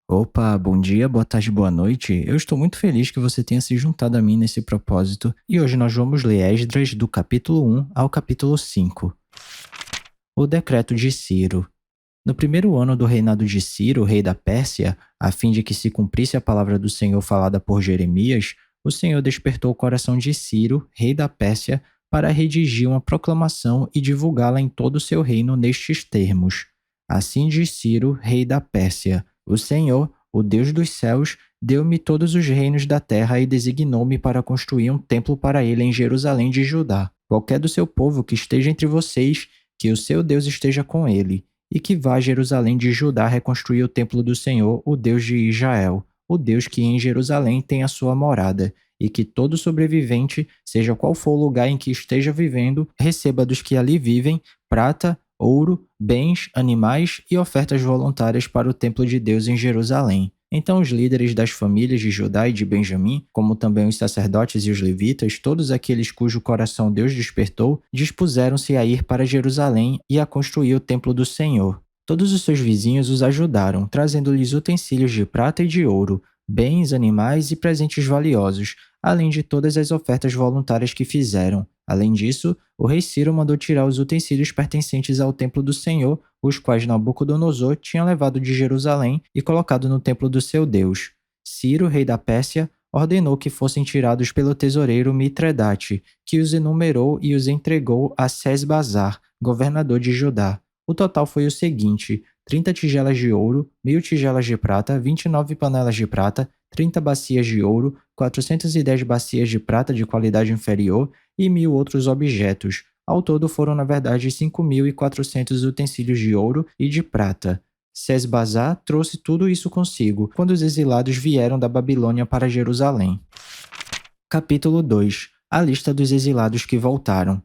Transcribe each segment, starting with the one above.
Opa, bom dia, boa tarde, boa noite. Eu estou muito feliz que você tenha se juntado a mim nesse propósito e hoje nós vamos ler Esdras do capítulo 1 ao capítulo 5. O decreto de Ciro. No primeiro ano do reinado de Ciro, rei da Pérsia, a fim de que se cumprisse a palavra do Senhor falada por Jeremias, o Senhor despertou o coração de Ciro, rei da Pérsia, para redigir uma proclamação e divulgá-la em todo o seu reino nestes termos. Assim diz Ciro, rei da Pérsia: O Senhor, o Deus dos céus, deu-me todos os reinos da terra e designou-me para construir um templo para ele em Jerusalém de Judá. Qualquer do seu povo que esteja entre vocês, que o seu Deus esteja com ele, e que vá a Jerusalém de Judá reconstruir o templo do Senhor, o Deus de Israel, o Deus que em Jerusalém tem a sua morada, e que todo sobrevivente, seja qual for o lugar em que esteja vivendo, receba dos que ali vivem prata, ouro, bens, animais e ofertas voluntárias para o templo de Deus em Jerusalém. Então os líderes das famílias de Judá e de Benjamim, como também os sacerdotes e os levitas, todos aqueles cujo coração Deus despertou, dispuseram-se a ir para Jerusalém e a construir o templo do Senhor. Todos os seus vizinhos os ajudaram, trazendo-lhes utensílios de prata e de ouro, bens, animais e presentes valiosos, além de todas as ofertas voluntárias que fizeram. Além disso, o rei Ciro mandou tirar os utensílios pertencentes ao templo do Senhor, os quais Nabucodonosor tinha levado de Jerusalém e colocado no templo do seu Deus. Ciro, rei da Pérsia, ordenou que fossem tirados pelo tesoureiro Mitredate, que os enumerou e os entregou a Sesbazar, governador de Judá. O total foi o seguinte: 30 tigelas de ouro, 1000 tigelas de prata, 29 panelas de prata, 30 bacias de ouro, 410 bacias de prata de qualidade inferior e 1000 outros objetos. Ao todo foram, na verdade, 5.400 utensílios de ouro e de prata. Sesbazar trouxe tudo isso consigo, quando os exilados vieram da Babilônia para Jerusalém. Capítulo 2. A lista dos exilados que voltaram.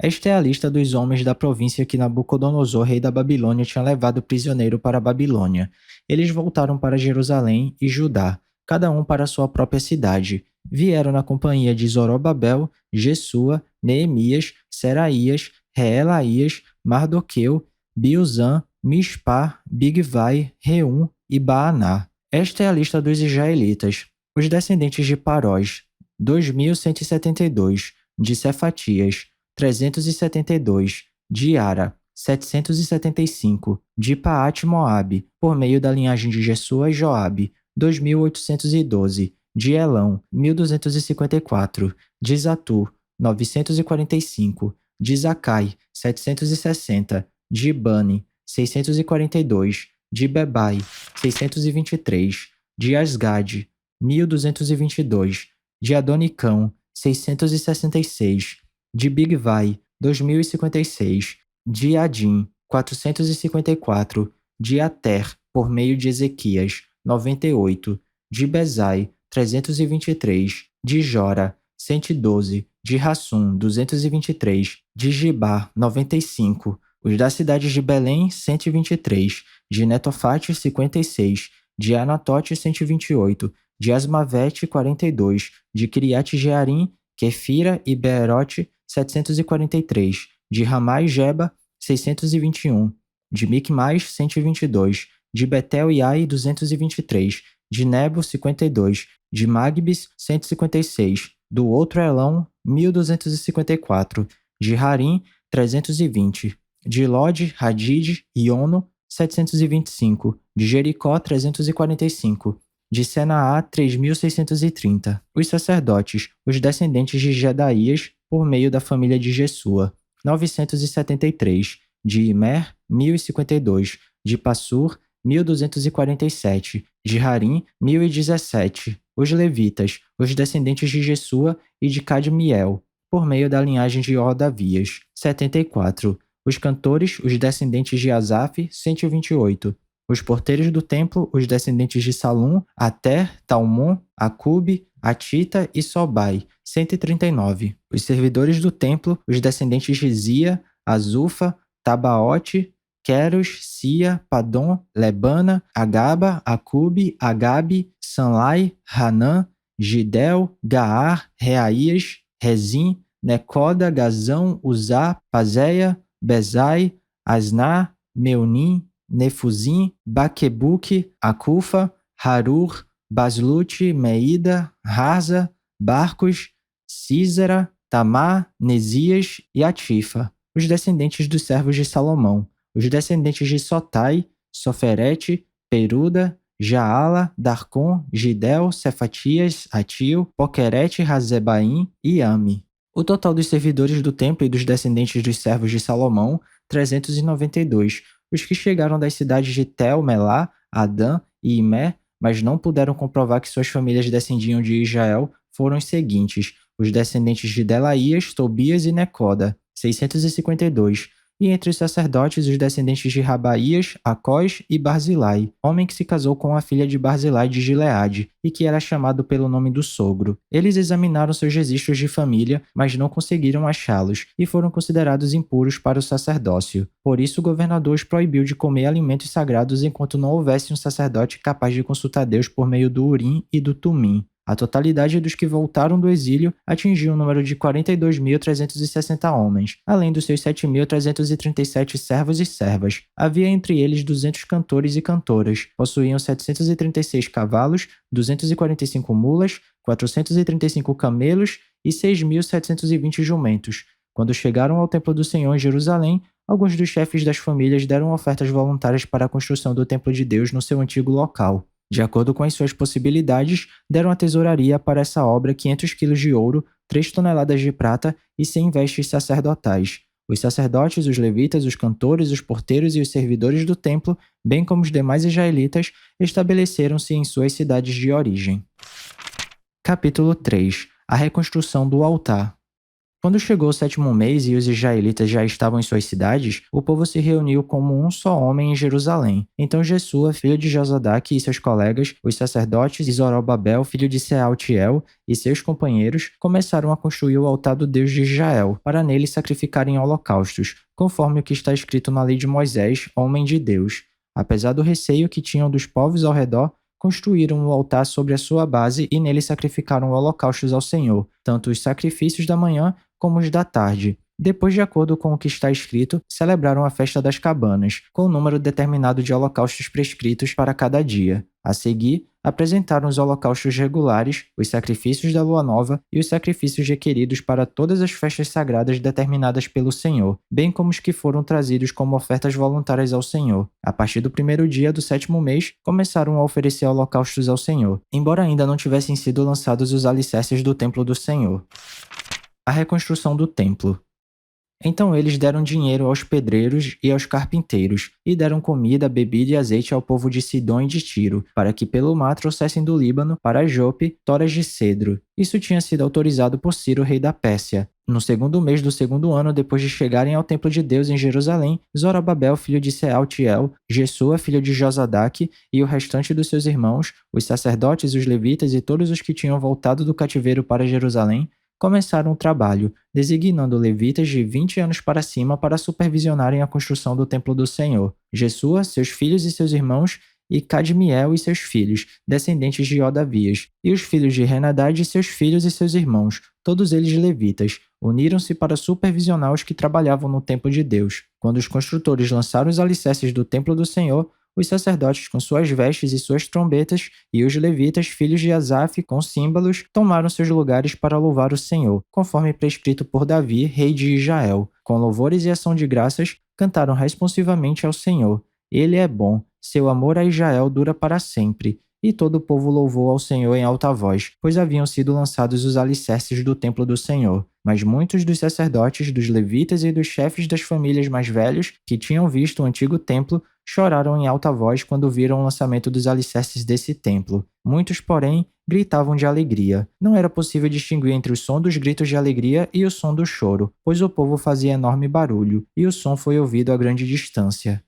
Esta é a lista dos homens da província que Nabucodonosor, rei da Babilônia, tinha levado prisioneiro para a Babilônia. Eles voltaram para Jerusalém e Judá, cada um para sua própria cidade. Vieram na companhia de Zorobabel, Jesua, Neemias, Seraías, Reelaías, Mardoqueu, Bilzã, Mispar, Bigvai, Reum e Baaná. Esta é a lista dos israelitas. Os descendentes de Parós, 2.172, de Cefatias, 372, de Ara, 775, de Paate-Moabe, por meio da linhagem de Jesua e Joabe, 2.812, de Elão, 1.254, de Zatur, 945, de Zacai, 760, de Bani, 642, de Bebai, 623, de Asgade, 1.222, de Adonicão, 666, de Bigvai, 2056, de Adim, 454, de Ater, por meio de Ezequias, 98, de Bezai, 323, de Jora, 112, de Rassum, 223, de Gibá, 95, os das cidades de Belém, 123, de Netofate, 56, de Anatote, 128, de Asmavete, 42, de Criate Jearim, Quefira e Beerote, 743, de Ramai Geba, 621, de Micmais, 122, de Betel e Ai, 223, de Nebo, 52, de Magbis, 156, do outro Elão, 1254, de Harim, 320, de Lod, Hadid e Ono, 725, de Jericó, 345, de Senaá, 3.630. Os sacerdotes, os descendentes de Jedaías, por meio da família de Jesua, 973, de Imer, 1052, de Passur, 1247, de Harim, 1017. Os levitas, os descendentes de Jesua e de Cadmiel, por meio da linhagem de Odavias, 74. Os cantores, os descendentes de Asaf, 128. Os porteiros do templo, os descendentes de Salum, Ater, Talmon, Acube, Atita e Sobai, 139. Os servidores do templo, os descendentes de Zia, Azufa, Tabaote, Queros, Sia, Padom, Lebana, Agaba, Acube, Agabe, Sanlai, Hanã, Gidel, Gaar, Reaías, Rezim, Necoda, Gazão, Uzá, Pazéia, Bezai, Asná, Meunim, Nefuzim, Baquebuque, Acufa, Harur, Baslute, Meida, Harza, Barcos, Císera, Tamar, Nesias e Atifa, os descendentes dos servos de Salomão, os descendentes de Sotai, Soferete, Peruda, Jaala, Darcon, Gidel, Cefatias, Atil, Poquerete, Razebaim e Ami. O total dos servidores do templo e dos descendentes dos servos de Salomão, 392, os que chegaram das cidades de Tel, Melá, Adã e Imé, mas não puderam comprovar que suas famílias descendiam de Israel, foram os seguintes: os descendentes de Delaías, Tobias e Necoda, 652, e entre os sacerdotes os descendentes de Rabaías, Acós e Barzilai, homem que se casou com a filha de Barzilai de Gileade, e que era chamado pelo nome do sogro. Eles examinaram seus registros de família, mas não conseguiram achá-los, e foram considerados impuros para o sacerdócio. Por isso o governador os proibiu de comer alimentos sagrados enquanto não houvesse um sacerdote capaz de consultar Deus por meio do Urim e do Tumim. A totalidade dos que voltaram do exílio atingiu o número de 42.360 homens, além dos seus 7.337 servos e servas. Havia entre eles 200 cantores e cantoras, possuíam 736 cavalos, 245 mulas, 435 camelos e 6.720 jumentos. Quando chegaram ao templo do Senhor em Jerusalém, alguns dos chefes das famílias deram ofertas voluntárias para a construção do templo de Deus no seu antigo local. De acordo com as suas possibilidades, deram à tesouraria para essa obra 500 quilos de ouro, 3 toneladas de prata e 100 vestes sacerdotais. Os sacerdotes, os levitas, os cantores, os porteiros e os servidores do templo, bem como os demais israelitas, estabeleceram-se em suas cidades de origem. Capítulo 3. A reconstrução do altar. Quando chegou o 7º mês e os israelitas já estavam em suas cidades, o povo se reuniu como um só homem em Jerusalém. Então Jesua, filho de Josadaque, e seus colegas, os sacerdotes, e Zorobabel, filho de Sealtiel, e seus companheiros, começaram a construir o altar do Deus de Israel, para nele sacrificarem holocaustos, conforme o que está escrito na lei de Moisés, homem de Deus. Apesar do receio que tinham dos povos ao redor, construíram o altar sobre a sua base e nele sacrificaram holocaustos ao Senhor, tanto os sacrifícios da manhã como os da tarde. Depois, de acordo com o que está escrito, celebraram a festa das cabanas, com o número determinado de holocaustos prescritos para cada dia. A seguir, apresentaram os holocaustos regulares, os sacrifícios da lua nova e os sacrifícios requeridos para todas as festas sagradas determinadas pelo Senhor, bem como os que foram trazidos como ofertas voluntárias ao Senhor. A partir do 1º dia do 7º mês, começaram a oferecer holocaustos ao Senhor, embora ainda não tivessem sido lançados os alicerces do templo do Senhor. A reconstrução do templo. Então eles deram dinheiro aos pedreiros e aos carpinteiros, e deram comida, bebida e azeite ao povo de Sidom e de Tiro, para que pelo mar trouxessem do Líbano, para Jope, toras de cedro. Isso tinha sido autorizado por Ciro, rei da Pérsia. No 2º mês do 2º ano, depois de chegarem ao templo de Deus em Jerusalém, Zorobabel, filho de Sealtiel, Jesua, filho de Josadaque, e o restante dos seus irmãos, os sacerdotes, os levitas e todos os que tinham voltado do cativeiro para Jerusalém, começaram o trabalho, designando levitas de 20 anos para cima para supervisionarem a construção do templo do Senhor. Jesua, seus filhos e seus irmãos, e Cadmiel e seus filhos, descendentes de Odavias, e os filhos de Henadad e seus filhos e seus irmãos, todos eles levitas, uniram-se para supervisionar os que trabalhavam no templo de Deus. Quando os construtores lançaram os alicerces do templo do Senhor, os sacerdotes com suas vestes e suas trombetas, e os levitas, filhos de Asaf, com símbolos, tomaram seus lugares para louvar o Senhor, conforme prescrito por Davi, rei de Israel. Com louvores e ação de graças, cantaram responsivamente ao Senhor. Ele é bom, seu amor a Israel dura para sempre. E todo o povo louvou ao Senhor em alta voz, pois haviam sido lançados os alicerces do templo do Senhor. Mas muitos dos sacerdotes, dos levitas e dos chefes das famílias mais velhos, que tinham visto o antigo templo, choraram em alta voz quando viram o lançamento dos alicerces desse templo. Muitos, porém, gritavam de alegria. Não era possível distinguir entre o som dos gritos de alegria e o som do choro, pois o povo fazia enorme barulho, e o som foi ouvido a grande distância.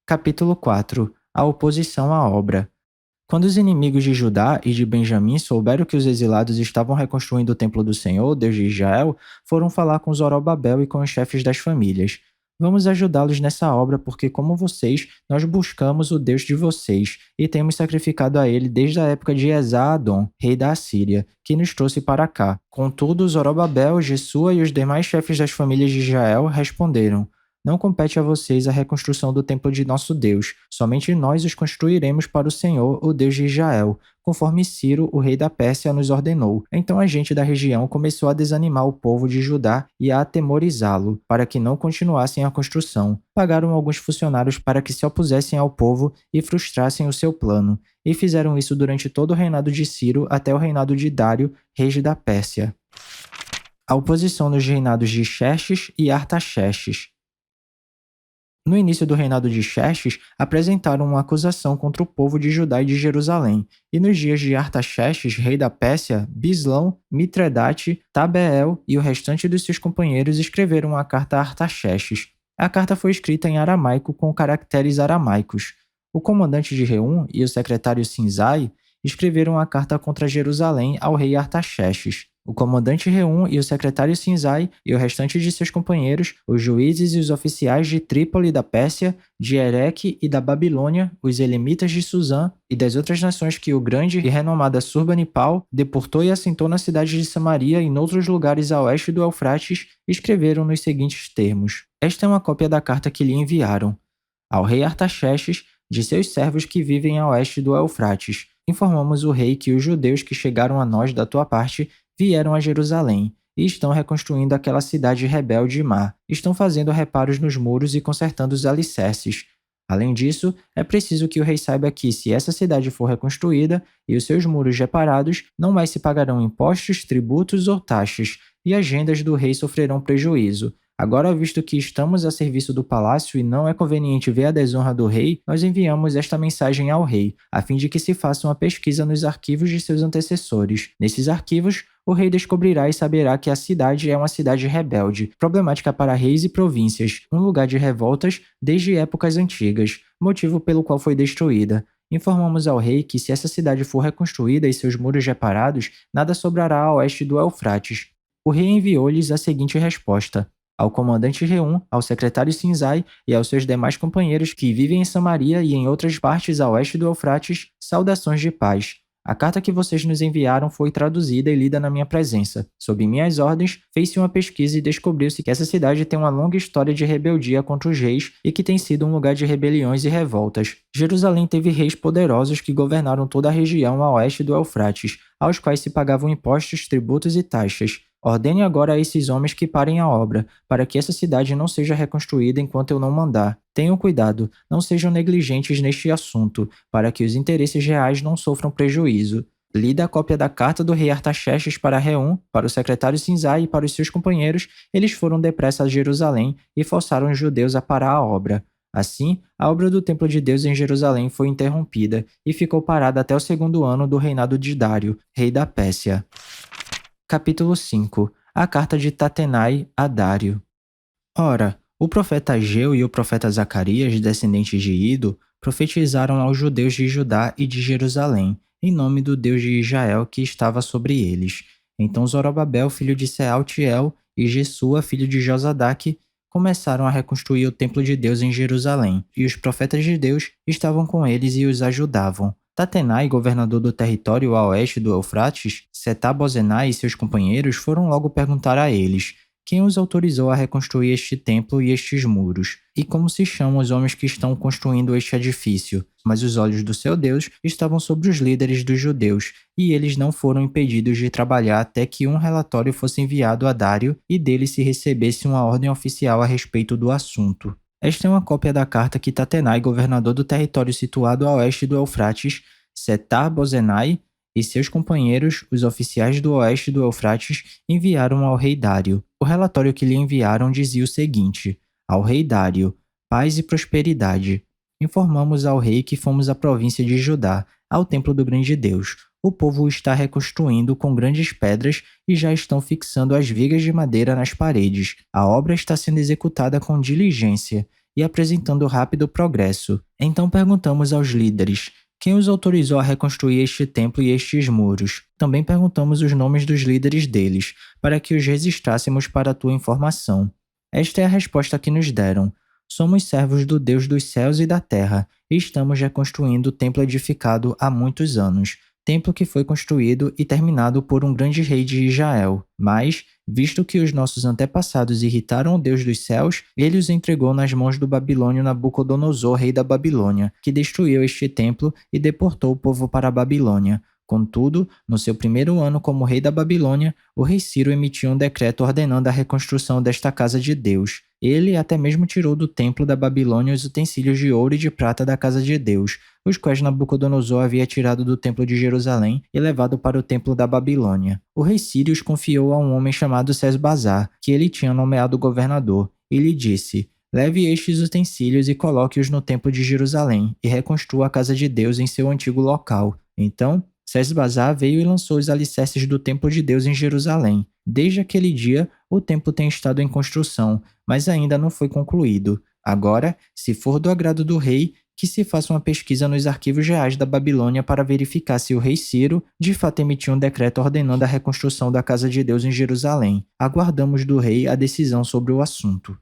Capítulo 4. A oposição à obra. Quando os inimigos de Judá e de Benjamim souberam que os exilados estavam reconstruindo o templo do Senhor, Deus de Israel, foram falar com Zorobabel e com os chefes das famílias. Vamos ajudá-los nessa obra porque, como vocês, nós buscamos o Deus de vocês e temos sacrificado a ele desde a época de Esar-Adon, rei da Assíria, que nos trouxe para cá. Contudo, Zorobabel, Jesua e os demais chefes das famílias de Israel responderam: Não compete a vocês a reconstrução do templo de nosso Deus. Somente nós os construiremos para o Senhor, o Deus de Israel, conforme Ciro, o rei da Pérsia, nos ordenou. Então a gente da região começou a desanimar o povo de Judá e a atemorizá-lo, para que não continuassem a construção. Pagaram alguns funcionários para que se opusessem ao povo e frustrassem o seu plano, e fizeram isso durante todo o reinado de Ciro até o reinado de Dário, rei da Pérsia. A oposição nos reinados de Xerxes e Artaxerxes. No início do reinado de Xerxes, apresentaram uma acusação contra o povo de Judá e de Jerusalém, e nos dias de Artaxerxes, rei da Pérsia, Bislão, Mitredate, Tabeel e o restante dos seus companheiros escreveram uma carta a Artaxerxes. A carta foi escrita em aramaico com caracteres aramaicos. O comandante de Reum e o secretário Sinzai escreveram a carta contra Jerusalém ao rei Artaxerxes. O comandante Reum e o secretário Sinzai e o restante de seus companheiros, os juízes e os oficiais de Trípoli da Pérsia, de Ereque e da Babilônia, os elemitas de Suzã e das outras nações que o grande e renomado Assurbanipal deportou e assentou na cidade de Samaria e em outros lugares a oeste do Eufrates, escreveram nos seguintes termos. Esta é uma cópia da carta que lhe enviaram. Ao rei Artaxerxes, de seus servos que vivem a oeste do Eufrates, informamos o rei que os judeus que chegaram a nós da tua parte vieram a Jerusalém e estão reconstruindo aquela cidade rebelde e má. Estão fazendo reparos nos muros e consertando os alicerces. Além disso, é preciso que o rei saiba que, se essa cidade for reconstruída e os seus muros reparados, não mais se pagarão impostos, tributos ou taxas, e as rendas do rei sofrerão prejuízo. Agora, visto que estamos a serviço do palácio e não é conveniente ver a desonra do rei, nós enviamos esta mensagem ao rei, a fim de que se faça uma pesquisa nos arquivos de seus antecessores. Nesses arquivos, o rei descobrirá e saberá que a cidade é uma cidade rebelde, problemática para reis e províncias, um lugar de revoltas desde épocas antigas, motivo pelo qual foi destruída. Informamos ao rei que, se essa cidade for reconstruída e seus muros reparados, nada sobrará a oeste do Eufrates. O rei enviou-lhes a seguinte resposta. Ao comandante Reum, ao secretário Sinzai e aos seus demais companheiros que vivem em Samaria e em outras partes a oeste do Eufrates, saudações de paz. A carta que vocês nos enviaram foi traduzida e lida na minha presença. Sob minhas ordens, fez-se uma pesquisa e descobriu-se que essa cidade tem uma longa história de rebeldia contra os reis e que tem sido um lugar de rebeliões e revoltas. Jerusalém teve reis poderosos que governaram toda a região a oeste do Eufrates, aos quais se pagavam impostos, tributos e taxas. Ordene agora a esses homens que parem a obra, para que essa cidade não seja reconstruída enquanto eu não mandar. Tenham cuidado, não sejam negligentes neste assunto, para que os interesses reais não sofram prejuízo. Lida a cópia da carta do rei Artaxerxes para Reum, para o secretário Sinzai e para os seus companheiros, eles foram depressa a Jerusalém e forçaram os judeus a parar a obra. Assim, a obra do Templo de Deus em Jerusalém foi interrompida e ficou parada até o 2º ano do reinado de Dário, rei da Pérsia. Capítulo 5. A carta de Tatenai a Dário. Ora, o profeta Ageu e o profeta Zacarias, descendentes de Ido, profetizaram aos judeus de Judá e de Jerusalém, em nome do Deus de Israel que estava sobre eles. Então Zorobabel, filho de Sealtiel, e Jesua, filho de Josadaque, começaram a reconstruir o templo de Deus em Jerusalém, e os profetas de Deus estavam com eles e os ajudavam. Tatenai, governador do território a oeste do Eufrates, Setar-Bozenai e seus companheiros foram logo perguntar a eles quem os autorizou a reconstruir este templo e estes muros, e como se chamam os homens que estão construindo este edifício. Mas os olhos do seu Deus estavam sobre os líderes dos judeus, e eles não foram impedidos de trabalhar até que um relatório fosse enviado a Dário e dele se recebesse uma ordem oficial a respeito do assunto. Esta é uma cópia da carta que Tatenai, governador do território situado a oeste do Eufrates, Setar-Bozenai e seus companheiros, os oficiais do oeste do Eufrates, enviaram ao rei Dário. O relatório que lhe enviaram dizia o seguinte: ao rei Dário, paz e prosperidade. Informamos ao rei que fomos à província de Judá, ao templo do grande Deus. O povo o está reconstruindo com grandes pedras e já estão fixando as vigas de madeira nas paredes. A obra está sendo executada com diligência e apresentando rápido progresso. Então perguntamos aos líderes: quem os autorizou a reconstruir este templo e estes muros? Também perguntamos os nomes dos líderes deles, para que os registrássemos para a tua informação. Esta é a resposta que nos deram. Somos servos do Deus dos céus e da terra, e estamos reconstruindo o templo edificado há muitos anos. templo que foi construído e terminado por um grande rei de Israel. Mas, visto que os nossos antepassados irritaram o Deus dos céus, ele os entregou nas mãos do babilônio Nabucodonosor, rei da Babilônia, que destruiu este templo e deportou o povo para a Babilônia. Contudo, no seu primeiro ano como rei da Babilônia, o rei Ciro emitiu um decreto ordenando a reconstrução desta casa de Deus. Ele até mesmo tirou do templo da Babilônia os utensílios de ouro e de prata da casa de Deus, os quais Nabucodonosor havia tirado do templo de Jerusalém e levado para o templo da Babilônia. O rei Ciro os confiou a um homem chamado Sesbazar, que ele tinha nomeado governador, e lhe disse: leve estes utensílios e coloque-os no templo de Jerusalém, e reconstrua a casa de Deus em seu antigo local. Então, Sesbazar veio e lançou os alicerces do templo de Deus em Jerusalém. Desde aquele dia, o templo tem estado em construção, mas ainda não foi concluído. Agora, se for do agrado do rei, que se faça uma pesquisa nos arquivos reais da Babilônia para verificar se o rei Ciro de fato emitiu um decreto ordenando a reconstrução da casa de Deus em Jerusalém. Aguardamos do rei a decisão sobre o assunto.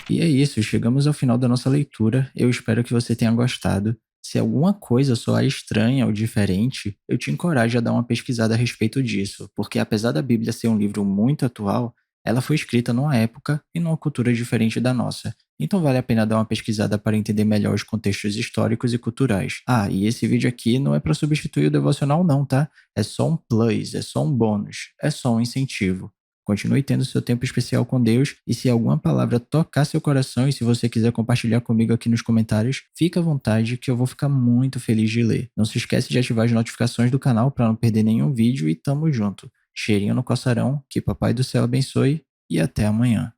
E é isso, chegamos ao final da nossa leitura. Eu espero que você tenha gostado. Se alguma coisa soar estranha ou diferente, eu te encorajo a dar uma pesquisada a respeito disso, porque apesar da Bíblia ser um livro muito atual, ela foi escrita numa época e numa cultura diferente da nossa. Então vale a pena dar uma pesquisada para entender melhor os contextos históricos e culturais. Ah, e esse vídeo aqui não é para substituir o devocional não, tá? É só um plus, é só um bônus, é só um incentivo. Continue tendo seu tempo especial com Deus e se alguma palavra tocar seu coração e se você quiser compartilhar comigo aqui nos comentários, fica à vontade que eu vou ficar muito feliz de ler. Não se esquece de ativar as notificações do canal para não perder nenhum vídeo e tamo junto. Cheirinho no coçarão, que Papai do Céu abençoe e até amanhã.